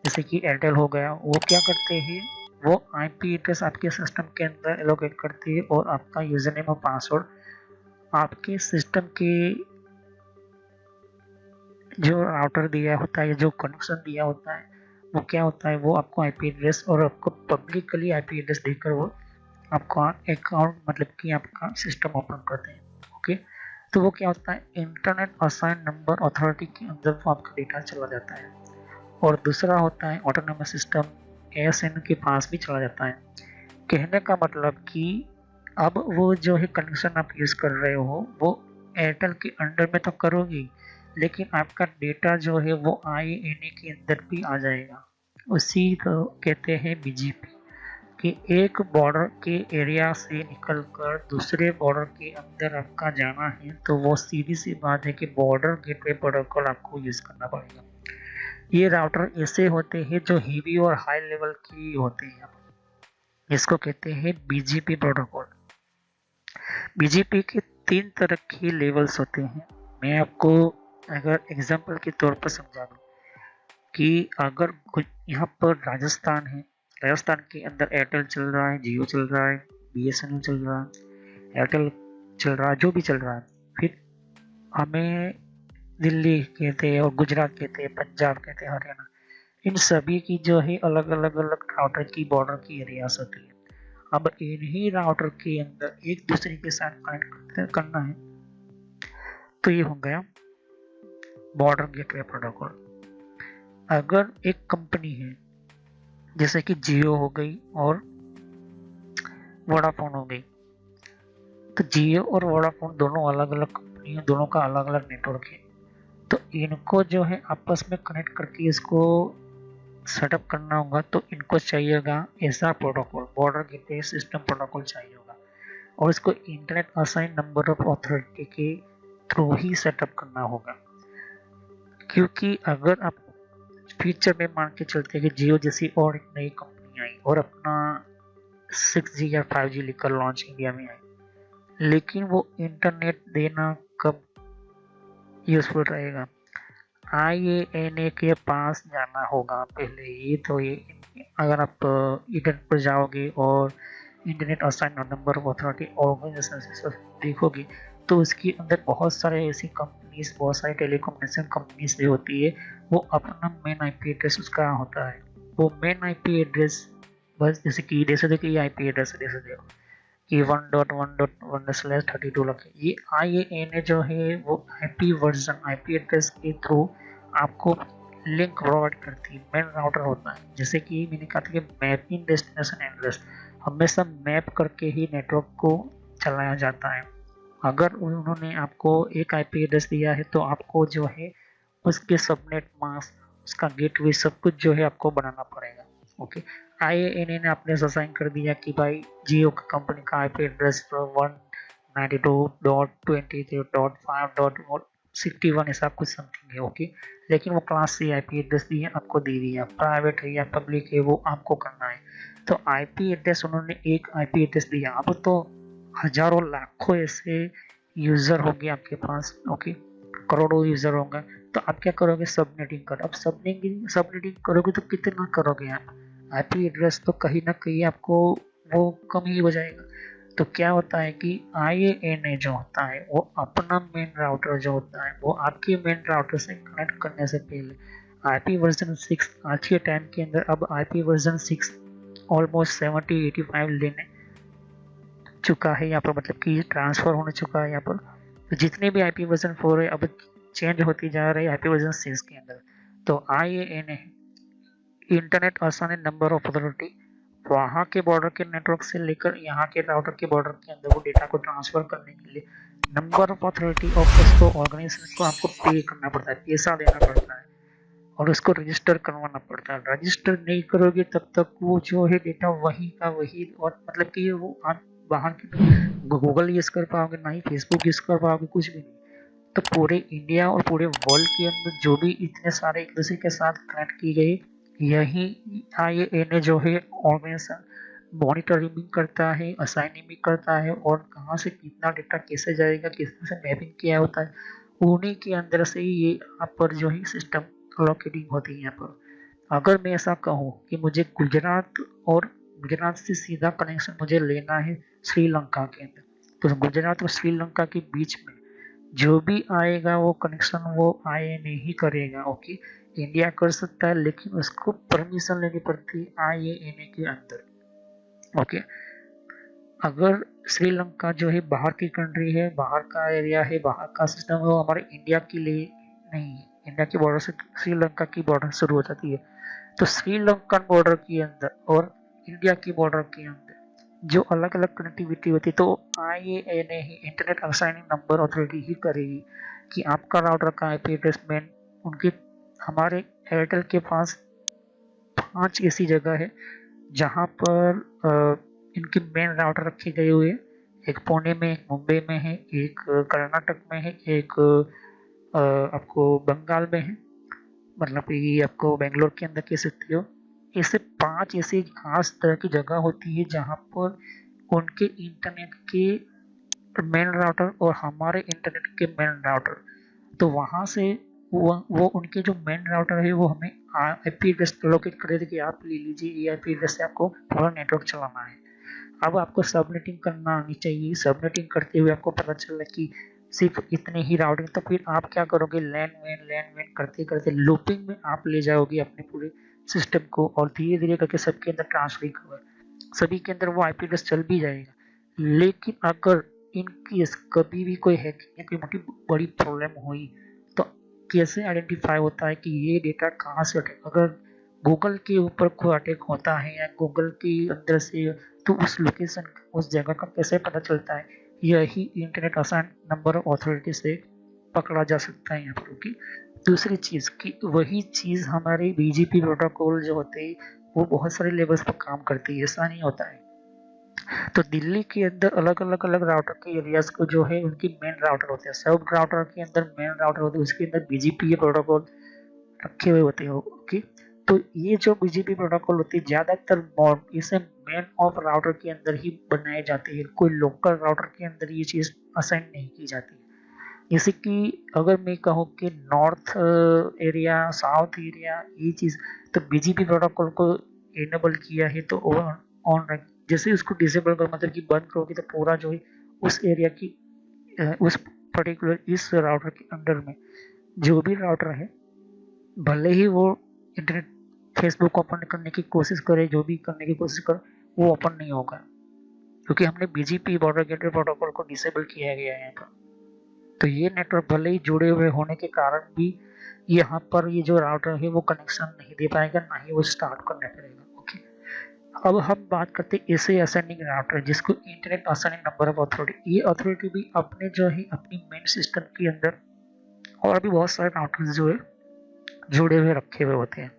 जैसे कि एयरटेल हो गया, वो क्या करते हैं, वो IP एड्रेस आपके सिस्टम के अंदर एलोकेट करती है और आपका यूजर नेम और पासवर्ड आपके सिस्टम के जो राउटर दिया होता है, जो कनेक्शन दिया होता है, वो क्या होता है, वो आपको IP एड्रेस और आपको पब्लिकली IP एड्रेस देकर वो आपका अकाउंट, मतलब कि आपका सिस्टम ओपन करते हैं। ओके, तो वो क्या होता है, इंटरनेट असाइन नंबर अथॉरिटी के अंदर वो आपका डेटा चला जाता है, और दूसरा होता है ऑटोनोमस सिस्टम ASN के पास भी चला जाता है। कहने का मतलब कि अब वो जो है कनेक्शन आप यूज़ कर रहे हो, वो एयरटेल के अंडर में तो करोगी, लेकिन आपका डेटा जो है वो IANA के अंदर भी आ जाएगा। उसी को कहते हैं BGP, कि एक बॉर्डर के एरिया से निकलकर दूसरे बॉर्डर के अंदर आपका जाना है तो वो सीधी सी बात है कि बॉर्डर गेटवे प्रोटोकॉल आपको यूज करना पड़ेगा। ये राउटर ऐसे होते हैं जो हेवी और हाई लेवल की होते हैं, इसको कहते हैं BGP प्रोटोकॉल। BGP के 3 तरह के लेवल्स होते हैं। मैं आपको अगर एग्जांपल के तौर पर समझा दूं कि अगर यहाँ पर राजस्थान है, राजस्थान के अंदर एयरटेल चल रहा है, जियो चल रहा है, BSNL चल रहा है, एयरटेल चल रहा है, जो भी चल रहा है। फिर हमें दिल्ली कहते हैं और गुजरात कहते हैं, पंजाब कहते हैं, हरियाणा, इन सभी की जो है अलग अलग अलग राउटर की बॉर्डर की एरियाज होती है। अब इन्हीं राउटर के अंदर एक दूसरे के साथ कनेक्ट करना है तो ये हो गया बॉर्डर गेटवे प्रोटोकॉल। अगर एक कंपनी है जैसे कि जियो हो गई और वोडाफोन हो गई, तो जियो और वोडाफोन दोनों अलग अलग कंपनी है, दोनों का अलग अलग नेटवर्क है। तो इनको जो है आपस में कनेक्ट करके इसको सेटअप करना होगा, तो इनको चाहिएगा ऐसा protocol, border gateway system protocol चाहिए होगा, और इसको internet assign number of authority के थ्रू ही सेटअप करना होगा। क्योंकि अगर आप फ्यूचर में मान के चलते हैं कि जियो जैसी और एक नई कंपनी आई और अपना 6G या 5G लेकर लॉन्च इंडिया में आई, लेकिन वो इंटरनेट देना कब यूजफुल रहेगा? IANA के पास जाना होगा पहले। ये तो ये अगर आप इंटरनेट पर जाओगे और internet assign number of authority organisation देखोगे तो उसके अंदर बहुत सारे ऐसी कंपनीज, बहुत सारी टेलीकम्युनिकेशन कंपनीज जो होती है, वो अपना मेन IP एड्रेस उसका होता है। वो मेन IP एड्रेस बस जैसे कि देखो ये IP एड्रेस जैसे देखो कि 1.1.1/32 लगे, ये IANA जो है वो IP वर्जन, IP एड्रेस के थ्रू आपको लिंक प्रोवाइड करती है। मेन राउटर होता है, जैसे कि मैंने कहा था कि मैपिंग डेस्टिनेशन एड्रेस हमेशा मैप करके ही नेटवर्क को चलाया जाता है। अगर उन्होंने आपको एक IP एड्रेस दिया है तो आपको जो है उसके सबनेट मास्क, उसका गेटवे, सब कुछ जो है आपको बनाना पड़ेगा। ओके, IANA ने आपने असाइन कर दिया कि भाई जियो का कंपनी का IP एड्रेस 192.23.5.61 ऐसा कुछ समथिंग है। ओके, लेकिन वो क्लास C IP एड्रेस दी है, आपको दे दी है, प्राइवेट है या पब्लिक है वो आपको करना है। तो IP एड्रेस उन्होंने एक IP एड्रेस दिया, अब तो हजारों लाखों ऐसे यूजर होंगे आपके पास। ओके, करोड़ों यूजर होंगे, तो आप क्या करोगे? सबनेटिंग कर। अब सबनेटिंग करोगे तो कितना करोगे आप? IP एड्रेस तो कहीं ना कहीं आपको वो कम ही हो जाएगा। तो क्या होता है कि IANA जो होता है वो अपना मेन राउटर जो होता है वो आपके मेन राउटर से कनेक्ट करने से पहले IP वर्जन 6 आज के टाइम के अंदर, अब IP वर्जन 6 ऑलमोस्ट 70-85 लेने चुका है यहाँ पर, मतलब कि ट्रांसफर होने चुका है यहाँ पर। तो जितने भी IP वर्जन 4 है अब चेंज होती जा रही है IP वर्जन 6 के अंदर। तो IANA internet assign number of authority वहाँ के बॉर्डर के नेटवर्क से लेकर यहाँ के राउटर के बॉर्डर के अंदर वो डेटा को ट्रांसफर करने के लिए नंबर ऑफ अथॉरिटी ऑफ उसको ऑर्गेनाइजेशन को आपको पे करना पड़ता है, पैसा देना पड़ता है, और उसको रजिस्टर करवाना पड़ता है। रजिस्टर नहीं करोगे तब तक वो जो है डेटा वही का वही, और मतलब कि वो आप बाहर की गूगल यूज कर पाओगे ना ही फेसबुक यूज कर पाओगे, कुछ भी नहीं। तो पूरे इंडिया और पूरे वर्ल्ड के अंदर जो भी इतने सारे एक दूसरे के साथ कनेक्ट की गई, यही IANA जो है ऑर्गेनाइजेशन मॉनिटरिंग भी करता है, असाइनिंग भी करता है, और कहाँ से कितना डेटा कैसे जाएगा, किसने से मैपिंग किया होता है, उन्हीं के अंदर से ही ये यहाँ पर जो है सिस्टम लोकेटिंग होती है यहाँ पर। अगर मैं ऐसा कहूँ कि मुझे गुजरात और गुजरात से सीधा कनेक्शन मुझे लेना है श्रीलंका के अंदर, तो गुजरात और श्रीलंका के बीच में जो भी आएगा वो कनेक्शन वो IANA ही करेगा। ओके, इंडिया कर सकता है लेकिन उसको परमिशन लेनी पड़ती है IANA के अंदर। ओके, अगर श्रीलंका जो है बाहर की कंट्री है, बाहर का एरिया है, बाहर का सिस्टम है, वो हमारे इंडिया के लिए नहीं है। इंडिया की बॉर्डर से श्रीलंका की बॉर्डर शुरू हो जाती है, तो श्रीलंकन बॉर्डर के अंदर और इंडिया की बॉर्डर के अंदर जो अलग अलग कनेक्टिविटी होती है तो IANA ही इंटरनेट असाइनिंग नंबर अथॉरिटी ही करेगी कि आपका राउटर का आईपी एड्रेस मेन उनके हमारे एयरटेल के पास 5 ऐसी जगह है जहाँ पर इनके मेन राउटर रखे गए हुए हैं। एक पुणे में, एक मुंबई में है, एक कर्नाटक में है, एक आपको बंगाल में है, मतलब ये आपको बेंगलोर के अंदर कह सकते हो। ऐसे 5 ऐसी खास तरह की जगह होती है जहाँ पर उनके इंटरनेट के मेन राउटर और हमारे इंटरनेट के मेन राउटर, तो वहाँ से वो उनके जो मेन राउटर है वो हमें आईपी एड्रेस लोकेट कर देते कि आप ले लीजिए, ये आईपी एड्रेस से आपको थोड़ा नेटवर्क चलाना है। अब आपको सबनेटिंग करना आनी चाहिए। सबनेटिंग करते हुए आपको पता चला कि सिर्फ इतने ही राउटिंग, तो फिर आप क्या करोगे, लैन वैन करते करते लूपिंग में आप ले जाओगे अपने पूरे सिस्टम को, और धीरे धीरे करके सबके अंदर ट्रांसफरिंग होगा, सभी के अंदर वो आईपी एड्रेस चल भी जाएगा। लेकिन अगर इन केस कभी भी कोई हैकिंग या कोई मोटी बड़ी प्रॉब्लम हुई तो कैसे आइडेंटिफाई होता है कि ये डेटा कहाँ से अटैक, अगर गूगल के ऊपर कोई अटैक होता है या गूगल के अंदर से, तो उस लोकेशन उस जगह का कैसे पता चलता है, यही इंटरनेट असाइन नंबर अथॉरिटी से पकड़ा जा सकता है यहाँ पर। ओके, दूसरी चीज़ कि वही चीज़ हमारे बीजीपी प्रोटोकॉल जो होते हैं वो बहुत सारे लेवल्स पर काम करती है, ऐसा नहीं होता है। तो दिल्ली के अंदर अलग अलग अलग राउटर के एरियाज को जो है उनकी मेन राउटर होते हैं, सब राउटर के अंदर मेन राउटर होते हैं, उसके अंदर बीजीपी प्रोटोकॉल रखे हुए होते हैं। ओके, तो ये जो बीजीपी प्रोटोकॉल होती है ज्यादातर इसे मेन ऑफ राउटर के अंदर ही बनाए जाते हैं, कोई लोकल राउटर के अंदर ये चीज असाइन नहीं की जाती। जैसे कि अगर मैं कहूँ कि नॉर्थ एरिया, साउथ एरिया, ये चीज तो बीजीपी प्रोटोकॉल को इनेबल किया है तो ऑन, जैसे उसको डिसेबल कर मतलब कि बंद करोगे तो पूरा जो है उस एरिया की उस पर्टिकुलर इस राउटर के अंडर में जो भी राउटर है, भले ही वो इंटरनेट फेसबुक ओपन करने की कोशिश करे, जो भी करने की कोशिश करे, वो ओपन नहीं होगा क्योंकि हमने बीजीपी बॉर्डर गेटवे प्रोटोकॉल को डिसेबल किया गया है यहाँ पर। तो ये नेटवर्क भले ही जुड़े हुए होने के कारण भी यहाँ पर ये जो राउटर है वो कनेक्शन नहीं दे पाएगा, ना ही वो स्टार्ट करने पड़ेगा। ओके, अब हम बात करते हैं ऐसे असाइनिंग राउटर जिसको internet assigning number of authority. ये अथॉरिटी भी अपने जो है अपनी मेन सिस्टम के अंदर और भी बहुत सारे राउटर्स जो है जुड़े हुए रखे हुए होते हैं।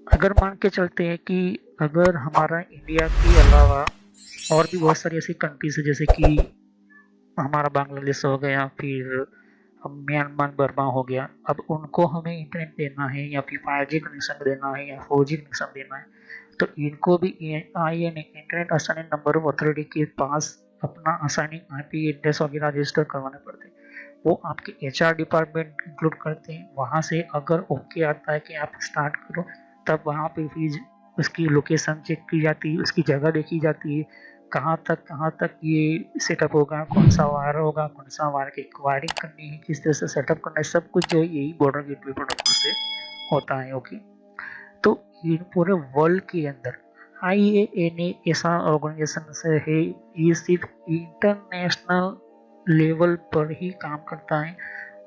अगर मान के चलते हैं कि अगर हमारा इंडिया के अलावा और भी बहुत सारी ऐसी कंट्रीज है जैसे कि हमारा बांग्लादेश हो गया, फिर म्यांमार बर्मा हो गया, अब उनको हमें इंटरनेट देना है या फिर 5G कनेक्शन देना है या 4G कनेक्शन देना है, तो इनको भी INA internet assigning number of authority के पास अपना असाइनिंग आईपी एड्रेस वगैरह रजिस्टर करवाने पड़ते हैं। वो आपके HR डिपार्टमेंट इंक्लूड करते हैं। वहाँ से अगर ओके आता है कि आप स्टार्ट करो, तब वहाँ पे फिर उसकी लोकेशन चेक की जाती है, उसकी जगह देखी जाती है, कहाँ तक ये सेटअप होगा, कौन सा वायर होगा, कौन सा वायर की वायरिंग करनी है, किस तरह से सेटअप करना है, सब कुछ जो है यही बॉर्डर गेटवे प्रोटोकॉल से होता है। ओके, तो इन पूरे वर्ल्ड के अंदर IANA ऐसा ऑर्गेनाइजेशन से है, ये सिर्फ इंटरनेशनल लेवल पर ही काम करता है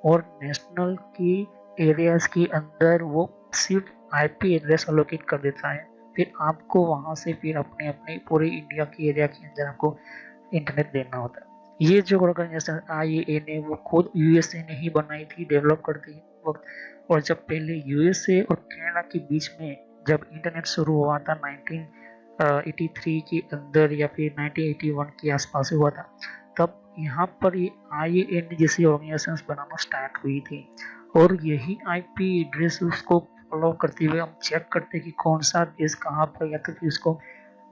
और नेशनल की एरियाज के अंदर वो सिर्फ आईपी एड्रेस अलोकेट कर देता है, फिर आपको वहां से फिर अपने अपने पूरे इंडिया के एरिया के अंदर आपको इंटरनेट देना होता है। ये जो ऑर्गेनाइजेशन IANA वो खुद USA ने ही बनाई थी, डेवलप करती है वक्त। और जब पहले USA और कनाडा के बीच में जब इंटरनेट शुरू हुआ था 1983 के अंदर या फिर 1981 के आसपास हुआ था, तब यहाँ पर ये IANA जैसी ऑर्गेनाइजेशन बनाना स्टार्ट हुई थी। और यही IP एड्रेस उसको फॉलो करते हुए हम चेक करते हैं कि कौन सा देश कहाँ पर, या तो फिर उसको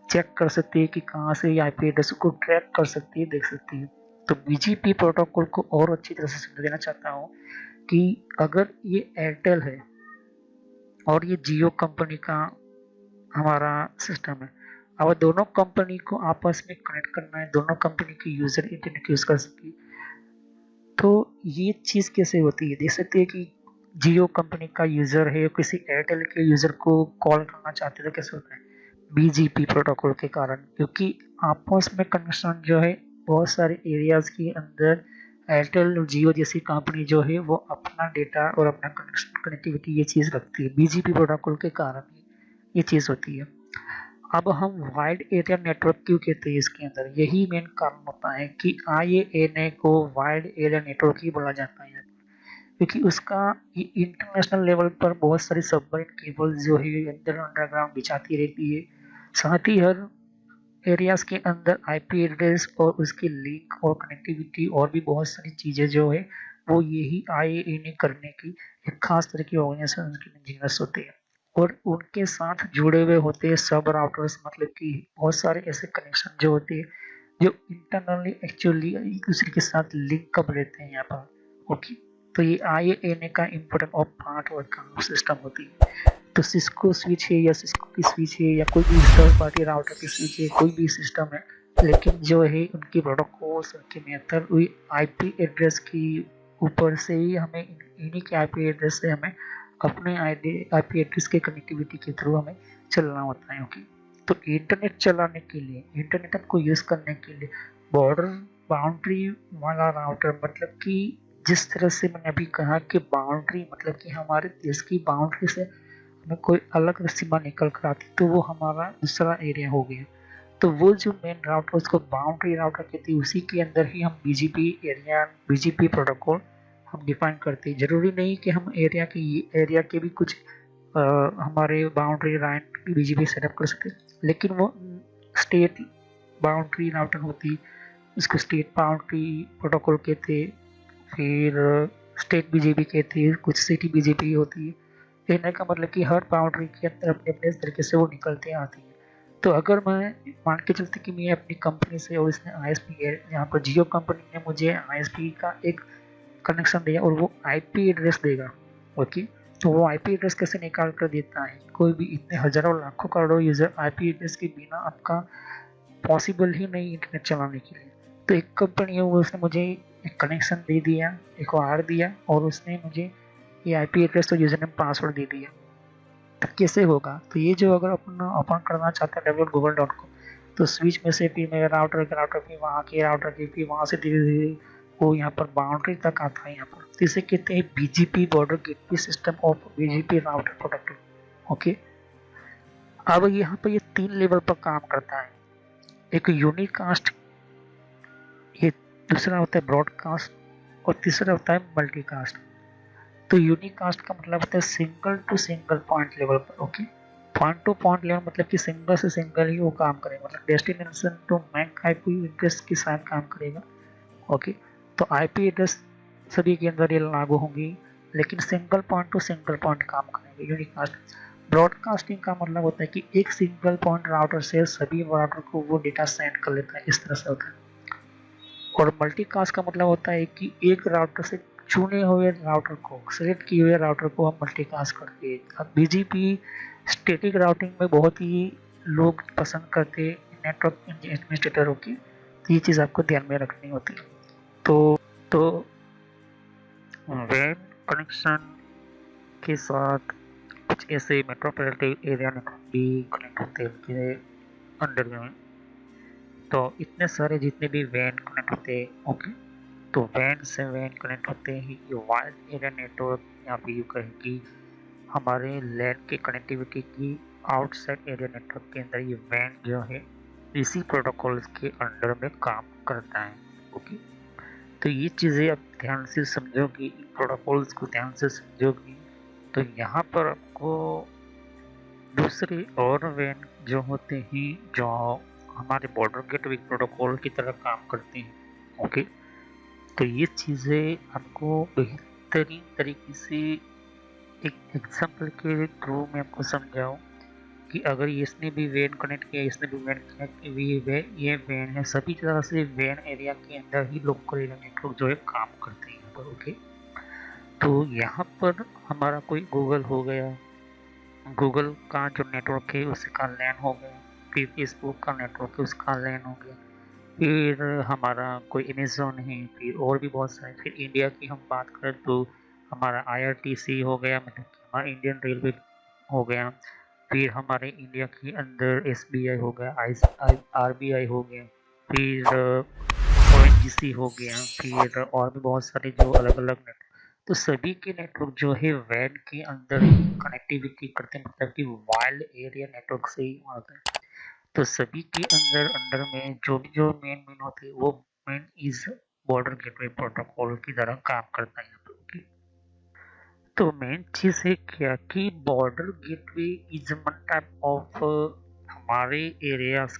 चेक कर सकते हैं कि कहाँ से IP एड्रेस को ट्रैक कर सकती है, देख सकती है। तो BGP प्रोटोकॉल को और अच्छी तरह से समझ देना चाहता हूँ कि अगर ये एयरटेल है और ये जियो कंपनी का हमारा सिस्टम है, अब दोनों कंपनी को आपस में कनेक्ट करना है, दोनों कंपनी के यूजर इंटरनेट यूज कर सके, तो ये चीज कैसे होती है, देख सकते हैं कि जियो कंपनी का यूजर है किसी एयरटेल के यूजर को कॉल करना चाहते तो कैसे होता है, BGP प्रोटोकॉल के कारण, क्योंकि आपस में कनेक्शन जो है बहुत सारे एरियाज के अंदर एयरटेल और जियो जैसी कंपनी जो है वो अपना डेटा और अपना कनेक्शन कनेक्टिविटी ये चीज़ रखती है, BGP प्रोटोकॉल के कारण ये चीज़ होती है। अब हम वाइड एरिया नेटवर्क क्यों कहते हैं इसके अंदर, यही मेन कारण होता है कि IANA को वाइड एरिया नेटवर्क ही बोला जाता है, क्योंकि उसका इंटरनेशनल लेवल पर बहुत सारी सबमरीन केबल जो है अंदर अंडरग्राउंड बिछाती रहती है। साथ ही हर एरियाज के अंदर IP एड्रेस और उसकी लिंक और कनेक्टिविटी और भी बहुत सारी चीज़ें जो है वो यही IANA करने की एक खास तरह की ऑर्गेनाइजेशन के इंजीनियर्स होते हैं, और उनके साथ जुड़े हुए होते हैं सब राउटर्स, मतलब कि बहुत सारे ऐसे कनेक्शन जो होते हैं जो इंटरनली एक्चुअली एक दूसरे के साथ लिंक कब रहते हैं यहाँ पर। ओके, तो ये IANA का इम्पोर्टेंट और पार्ट और काम सिस्टम होती है। तो सिस्को स्विच है या सिस्को की स्विच है या कोई भी थर्ड पार्टी राउटर की स्विच है, कोई भी सिस्टम है, लेकिन जो है उनकी प्रोटोकॉल्स, उनके मेथड वही IP एड्रेस की ऊपर से ही हमें इन्हीं के IP एड्रेस से हमें अपने IP एड्रेस के कनेक्टिविटी के थ्रू हमें चलना होता है। ओके, तो इंटरनेट चलाने के लिए, इंटरनेट को यूज करने के लिए बॉर्डर बाउंड्री वाला राउटर, मतलब कि जिस तरह से मैंने अभी कहा कि बाउंड्री मतलब कि हमारे देश की बाउंड्री से हमें कोई अलग सीमा निकल कर आती तो वो हमारा दूसरा एरिया हो गया। तो वो जो मेन राउटर उसको बाउंड्री राउटर कहते हैं, उसी के अंदर ही हम BGP एरिया, BGP प्रोटोकॉल हम डिफाइन करते हैं। जरूरी नहीं कि हम एरिया के भी कुछ हमारे बाउंड्री लाइन BGP सेटअप कर सकते, लेकिन वो स्टेट बाउंड्री राउटर होती, उसको स्टेट बाउंड्री प्रोटोकॉल कहते, फिर स्टेट BGP कहती है, कुछ सिटी BGP होती है। कहने का मतलब कि हर बाउंड्री के अंदर अपने अपने तरीके से वो निकलते आती है। तो अगर मैं मान के चलते कि मैं अपनी कंपनी से और इसने ISP है, यहाँ पर जियो कंपनी ने मुझे ISP का एक कनेक्शन दिया और वो IP एड्रेस देगा। ओके, तो वो IP एड्रेस कैसे निकाल कर देता है, कोई भी इतने हजारों लाखों करोड़ों यूजर IP एड्रेस के बिना आपका पॉसिबल ही नहीं इंटरनेट चलाने के लिए। तो एक कंपनी है वो, उसने मुझे एक कनेक्शन दे दिया, एक वायर दिया, और उसने मुझे ये IP एड्रेस तो यूजर नेम पासवर्ड दे दिया। तो कैसे होगा, तो ये जो अगर अपन ओपन करना चाहते हैं www.google.com, तो स्विच में से फिर मेरे राउटर के राउटर फिर वहाँ के राउटर की फिर वहाँ से धीरे धीरे वो यहाँ पर बाउंड्री तक आता है यहाँ पर। तो इसे कहते हैं BGP border gateway system of BGP router protocol. Okay, अब यहाँ पर ये 3 लेवल पर काम करता है। एक यूनिकास्ट, ये दूसरा होता है ब्रॉडकास्ट, और तीसरा होता है मल्टीकास्ट। तो यूनिकास्ट का मतलब होता है single to single point level पर। Okay, point to point level मतलब कि सिंगल से सिंगल ही वो काम करेगा, मतलब destination to MAC IP address के साथ काम करेगा। ओके, तो IP एड्रेस सभी के अंदर ये लागू होंगी, लेकिन single point two single point काम करेंगे यूनिकास्ट। ब्रॉडकास्टिंग का मतलब होता है कि एक सिंगल पॉइंट राउटर से सभी राउटर को वो डेटा सेंड कर लेता है, इस तरह से होता है। और मल्टीकास्ट का मतलब होता है कि एक राउटर से चुने हुए राउटर को, सेलेक्ट किए हुए राउटर को हम मल्टीकास्ट करते हैं। अब BGP स्टैटिक राउटिंग में बहुत ही लोग पसंद करते हैं नेटवर्क एडमिनिस्ट्रेटरों की, तो ये चीज़ आपको ध्यान में रखनी होती है। तो वैन कनेक्शन के साथ कुछ ऐसे मेट्रोपॉलिटन एरिया नेटवर्क भी कनेक्ट होते हैं उनके अंडर में। तो इतने सारे जितने भी वैन कनेक्ट होते हैं, ओके, तो वैन से वैन कनेक्ट होते हैं ये वाइड एरिया नेटवर्क, या फिर यूँ कहें कि हमारे लैन की कनेक्टिविटी की आउटसाइड एरिया नेटवर्क के अंदर ये वैन जो है इसी प्रोटोकॉल्स के अंडर में काम करता है। ओके, तो ये चीज़ें आप ध्यान से समझोगी, इन प्रोटोकॉल्स को ध्यान से समझोगी, तो यहाँ पर आपको दूसरे और वैन जो होते हैं जो हमारे बॉर्डर गेटवे प्रोटोकॉल की तरह काम करते हैं। ओके, तो ये चीज़ें आपको बेहतरीन तरीके से एक एग्जाम्पल के थ्रू मैं आपको समझाऊँ कि अगर इसने भी वैन कनेक्ट किया, इसने भी वैन कनेक्ट की, ये वैन है, सभी तरह से वैन एरिया के अंदर ही लोकल एरिया नेटवर्क जो है काम करते हैं यहाँ पर। ओके, तो यहाँ पर हमारा कोई गूगल हो गया, गूगल का जो नेटवर्क है उसका लैन हो गया, फिर फेसबुक का नेटवर्क है उसका लैन हो गया, फिर हमारा कोई अमेज़न है, फिर और भी बहुत सारे। फिर इंडिया की हम बात करें तो हमारा IRTC हो गया, मतलब कि हमारा इंडियन रेलवे हो गया, फिर हमारे इंडिया के अंदर SBI हो गया, RBI हो गया, फिर ONGC हो गया, फिर और भी बहुत सारे जो अलग अलग नेटवर्क। तो सभी के नेटवर्क जो है वैन के अंदर ही कनेक्टिविटी करते हैं, मतलब कि वाइल्ड एरिया नेटवर्क से ही होता है। तो सभी के अंदर अंदर में जो मेन मेन होते हैं वो मेन इस बॉर्डर गेटवे प्रोटोकॉल की तरह काम करता है यहाँ पे। ओके, तो मेन चीज है क्या कि border gateway is one type of हमारे एरियाज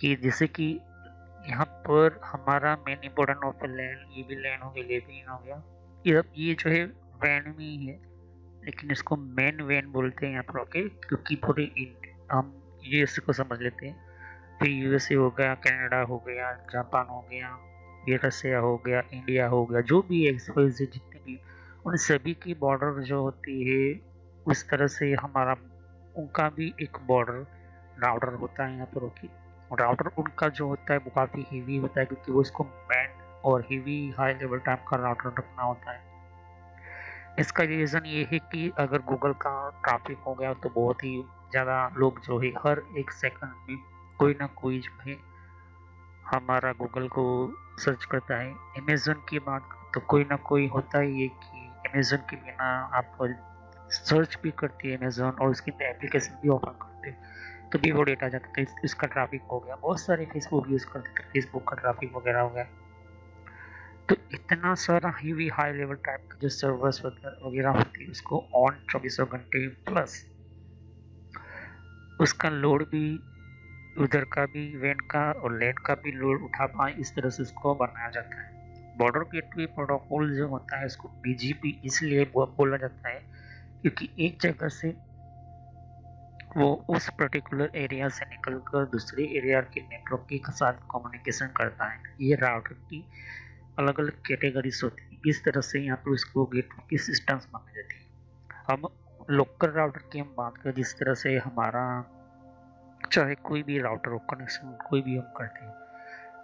कि जैसे कि यहाँ पर हमारा मेन इम्पोर्टेंट ऑफ लैंड, ये भी लैंड हो गया, ये भी हो गया, ये जो है वैन में ही है, लेकिन इसको मेन वैन बोलते हैं यहाँ पर। ओके, क्योंकि पूरे हम यूएसए को समझ लेते हैं, फिर यूएसए हो गया, कनाडा हो गया, जापान हो गया, रसिया हो गया, इंडिया हो गया, जो भी एक्सवाइज जितने भी, उन सभी की बॉर्डर जो होती है उस तरह से हमारा उनका भी एक बॉर्डर राउटर होता है यहाँ पर। ओके, राउटर उनका जो होता है वो काफ़ी हेवी होता है, क्योंकि वो इसको मैन और हेवी हाई लेवल टाइप का राउटर रखना होता है। इसका रीज़न ये है कि अगर गूगल का ट्रैफिक हो गया तो बहुत ही ज़्यादा लोग जो है हर एक सेकंड में कोई ना कोई जो है हमारा गूगल को सर्च करता है। अमेज़न की बात तो कोई ना कोई होता ही है कि अमेज़न के बिना आप सर्च भी करती है अमेज़न और उसकी एप्लीकेशन भी ओपन करते हैं तो भी वो डेटा जाता है। इसका ट्रैफिक हो गया, बहुत सारे फेसबुक यूज़ करते हैं, फेसबुक का ट्रैफिक वगैरह हो गया, तो इतना सारा हेवी हाई लेवल टाइप का जो सर्वर्स वगैरह होती है उसको ऑन 24 घंटे प्लस उसका लोड भी उधर का भी वैन का और लैंड का भी लोड उठा पाए, इस तरह से उसको बनाया जाता है। बॉर्डर गेटवे प्रोटोकॉल जो होता है उसको बीजीपी इसलिए बोला जाता है क्योंकि एक जगह से वो उस पर्टिकुलर एरिया से निकलकर दूसरे एरिया के नेटवर्क के साथ कम्युनिकेशन करता है। ये राउटर की अलग अलग कैटेगरीज होती है, इस तरह से यहाँ पर उसको गेटवे की सिस्टम्स मानी जाती है। हम लोकल राउटर की हम बात करें, जिस तरह से हमारा चाहे कोई भी राउटर हो कनेक्शन कोई भी हम करते हैं,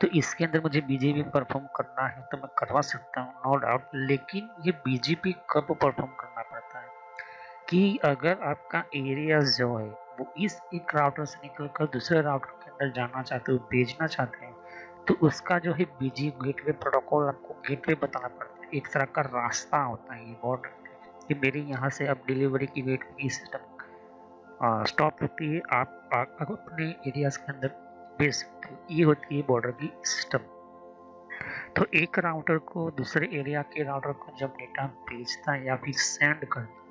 तो इसके अंदर मुझे बीजीपी परफॉर्म करना है तो मैं करवा सकता हूँ, नो डाउट। लेकिन ये बीजीपी कब परफॉर्म करना पड़ता है कि अगर आपका एरिया जो है वो इस एक राउटर से निकलकर दूसरे राउटर के अंदर जाना चाहते हो, भेजना चाहते हैं, तो उसका जो है बीजी गेटवे प्रोटोकॉल आपको गेटवे बताना पड़ता है। एक तरह का रास्ता होता है ये बॉर्डर कि मेरे यहाँ से अब डिलीवरी की वेट की सिस्टम स्टॉप होती है, आप अपने एरियाज के अंदर भेज सकते हो। ये होती है बॉर्डर की सिस्टम। तो एक राउटर को दूसरे एरिया के राउटर को जब डेटा भेजता है या फिर सेंड करता है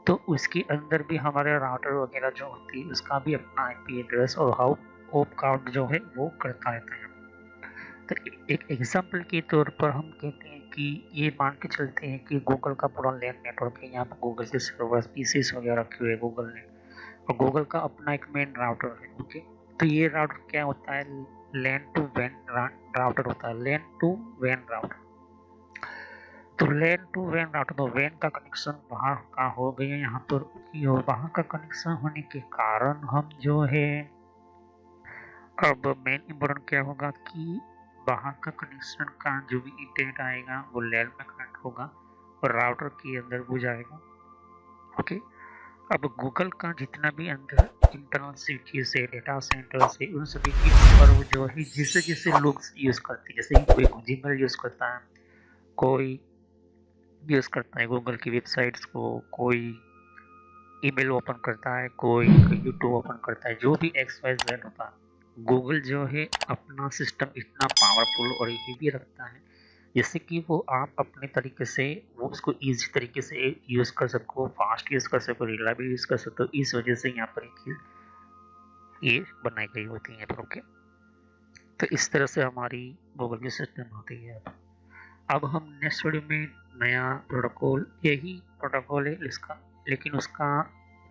तो उसके अंदर भी हमारे राउटर वगैरह जो होती है उसका भी अपना आईपी एड्रेस और हाउ होप काउंट जो है वो करता रहता है। तो एक एग्जांपल के तौर पर हम कहते हैं कि ये मान के चलते हैं कि गूगल का पूरा लैन नेटवर्क है, यहाँ पर गूगल के सर्वर्स पीसीस वगैरह रखे हुए गूगल ने, और गूगल का अपना एक मेन राउटर है। ओके, तो ये राउटर क्या होता है, लैन टू वैन राउटर होता है, लैन टू वैन राउटर। तो लैन टू वैन राउटर, तो वैन का कनेक्शन वहाँ का हो गया यहाँ पर, वहाँ का कनेक्शन होने के कारण हम जो है अब मेन इम्पोर्टेंट क्या होगा कि वहाँ का कनेक्शन का जो भी इंटरनेट आएगा वो लैन में कनेक्ट होगा और राउटर के अंदर वो जाएगा। ओके, अब गूगल का जितना भी अंदर इंटरनल सिटी से डेटा सेंटर से उन सभी के ऊपर वो जो है जिसे जिसे लोग यूज़ करते हैं, जैसे कोई जीमेल यूज़ करता है, कोई यूज़ करता है गूगल की वेबसाइट्स को, कोई ईमेल ओपन करता है, कोई यूट्यूब ओपन करता है, जो भी एक्स वाई जेड होता है, गूगल जो है अपना सिस्टम इतना पावरफुल और हेवी रखता है जैसे कि वो आप अपने तरीके से वो उसको इजी तरीके से यूज़ कर सको, फास्ट यूज़ कर सको, रिलायबल यूज़ कर सको। इस वजह से यहाँ पर ये बनाई गई होती है। ओके, तो इस तरह से हमारी गूगल की सिस्टम होती है। अब हम नेक्स्ट वीडियो में नया प्रोटोकॉल, यही प्रोटोकॉल है इसका, लेकिन उसका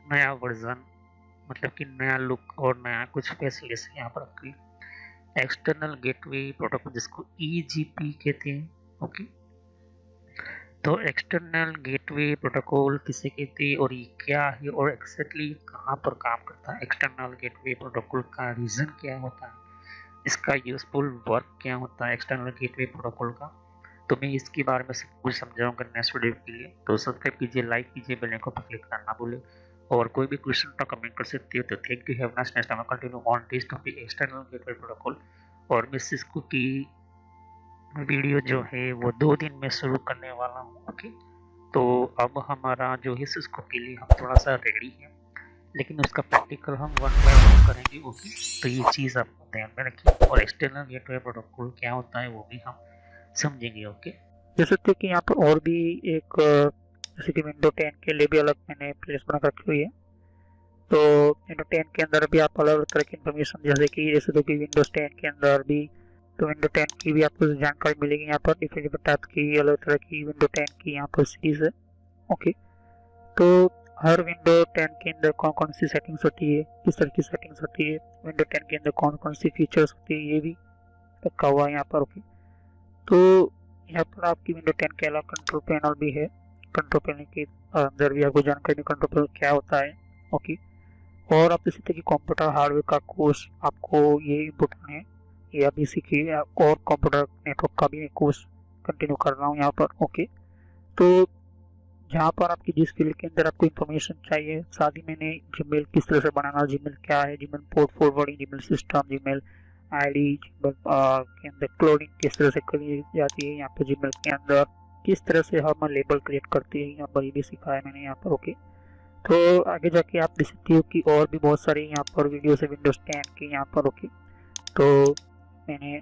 नया वर्जन, मतलब कि नया लुक और नया कुछ फैसिलिटीज यहाँ पर रखी, एक्सटर्नल गेटवे प्रोटोकॉल जिसको ईजीपी कहते हैं। ओके, तो एक्सटर्नल गेटवे प्रोटोकॉल किसे कहते हैं और ये क्या है और एक्जैक्टली कहाँ पर काम करता है, एक्सटर्नल गेटवे प्रोटोकॉल का रीज़न क्या होता है, इसका यूजफुल वर्क क्या होता है एक्सटर्नल गेटवे प्रोटोकॉल का, तो मैं इसके बारे में सब कुछ समझाऊंगा नेक्स्ट वीडियो के लिए। तो सब्सक्राइब कीजिए, लाइक कीजिए, बेल आइकन पर क्लिक करना ना भूलें, और कोई भी क्वेश्चन तो कमेंट कर सकते हो। तो thank you, have nice day, continue on this topic external gateway protocol. और मैं सिस्को की वीडियो जो है वो 2 दिन में शुरू करने वाला हूँ। ओके, तो अब हमारा जो है सिस्को के लिए हम थोड़ा सा रेडी हैं, लेकिन उसका प्रैक्टिकल हम वन बाय वन करेंगे। ओके, तो ये चीज़ आप ध्यान में रखिए। और एक्सटर्नल गेटवे प्रोटोकॉल क्या होता है वो भी हम समझेंगे। ओके, जैसे तो कि यहाँ पर और भी एक जैसे कि विंडो 10 के लिए भी अलग मैंने प्लेस बना रखी हुई है। तो विंडो 10 के अंदर भी आप अलग अलग तरह की इन्फॉर्मेशन जैसे तो कि विंडोज 10 के अंदर भी तो विंडो 10 की भी आपको जानकारी मिलेगी। यहाँ पर डिफरेंट टाइप की अलग तरह की विंडो 10 की यहाँ पर सीरीज है। ओके, तो हर विंडो 10 के अंदर कौन कौन सी सेटिंग्स होती है, किस तरह की सेटिंग्स होती है, विंडो 10 के अंदर कौन कौन सी फीचर्स होती है, ये भी रखा हुआ है यहाँ पर। ओके, तो यहाँ पर आपकी विंडो 10 के अलावा कंट्रोल पैनल भी है। कंट्रोल पैनल के अंदर भी आपको जानकारी कंट्रोल पैनल क्या होता है। ओके, और आप इसी तरह की कंप्यूटर हार्डवेयर का कोर्स आपको ये इम्पोर्टेंट है, ये आप इसी की और कंप्यूटर नेटवर्क का भी कोर्स कंटिन्यू कर रहा हूँ यहाँ पर। ओके, तो जहाँ पर आपकी जिस फील्ड के अंदर आपको इन्फॉर्मेशन चाहिए, साथ ही मैंने जीमेल किस तरह से बनाना, जीमेल क्या है, Gmail port forwarding, Gmail system, Gmail ID, Gmail के अंदर क्लोनिंग किस तरह से करी जाती है, यहाँ पर जीमेल के अंदर किस तरह से हम लेबल क्रिएट करते हैं, यहाँ पर ये भी सिखाया मैंने यहाँ पर। ओके, तो आगे जाके आप देख सकते हो कि और भी बहुत सारे यहाँ पर वीडियोस है विंडोज 10 के यहाँ पर। ओके, तो मैंने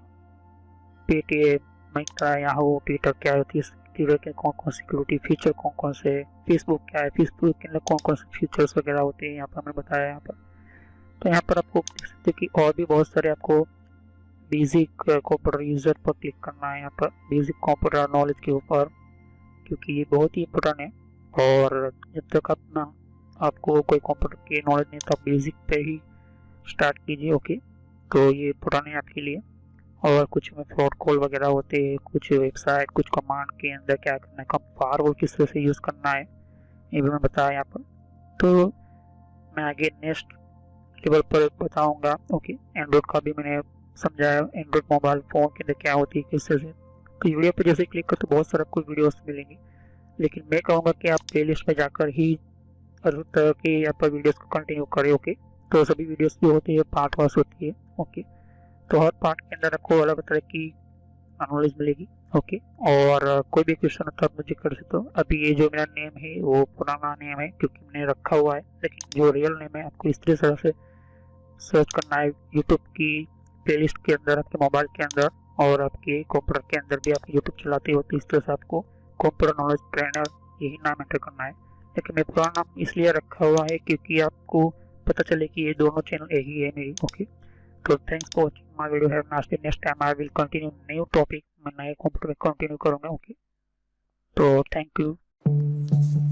पेटीएम, मिंत्रा, याहू, ट्विटर क्या होती है, ट्विटर के कौन कौन सिक्योरिटी फीचर कौन कौन से, फेसबुक क्या है, फेसबुक के अंदर कौन कौन से फीचर्स वगैरह होते हैं यहाँ पर मैंने बताया यहाँ पर। तो यहाँ पर आपको देख सकते हो कि और भी बहुत सारे आपको बेसिक कंप्यूटर यूजर पर क्लिक करना है यहाँ पर, बेसिक कंप्यूटर नॉलेज के ऊपर, क्योंकि ये बहुत ही इम्पोर्टेंट है। और जब तक अपना आपको कोई कंप्यूटर की नॉलेज नहीं तो आप बेसिक पे ही स्टार्ट कीजिए। ओके, तो ये इम्पोर्टेंट है आपके लिए। और कुछ में फ्रॉड कॉल वगैरह होते हैं, कुछ वेबसाइट, कुछ कमांड के अंदर क्या करना है, कब फायरवॉल किस तरह से यूज़ करना है, ये भी मैं बताया यहाँ पर। तो मैं आगे नेक्स्ट लेवल पर बताऊंगा। ओके, एंड्रॉइड का भी मैंने समझाया, एंड्रॉइड मोबाइल फ़ोन के अंदर क्या होती है किस तरह से। तो वीडियो पर जैसे क्लिक कर तो बहुत सारे आपको वीडियोस मिलेंगे, लेकिन मैं कहूँगा कि आप प्ले लिस्ट में जाकर ही हर तरह की यहाँ पर वीडियोस को कंटिन्यू करें। ओके, तो सभी वीडियोस जो होती है पार्ट वाइज होती है। ओके, तो हर पार्ट के अंदर आपको अलग तरह की नॉलेज मिलेगी। ओके, और कोई भी क्वेश्चन होता है आप मुझे कर सकते हो। अभी ये जो मेरा नेम है वो पुराना नेम है क्योंकि मैंने रखा हुआ है, लेकिन जो रियल नेम है आपको इस तरह से सर्च करना है यूट्यूब की प्लेलिस्ट के अंदर, आपके मोबाइल के अंदर, और आपके कंप्यूटर के अंदर भी आप यूट्यूब चलाते हो तो इस तरह से आपको कंप्यूटर नॉलेज ट्रेनर यही नाम एंटर करना है। लेकिन मैं पुराना नाम इसलिए रखा हुआ है क्योंकि आपको पता चले कि ये दोनों चैनल यही है मेरी। ओके, तो thanks for watching my video. Have nice day. Next time I will continue new topic, मैं नए कंप्यूटर में कंटिन्यू करूंगा। ओके, तो थैंक यू।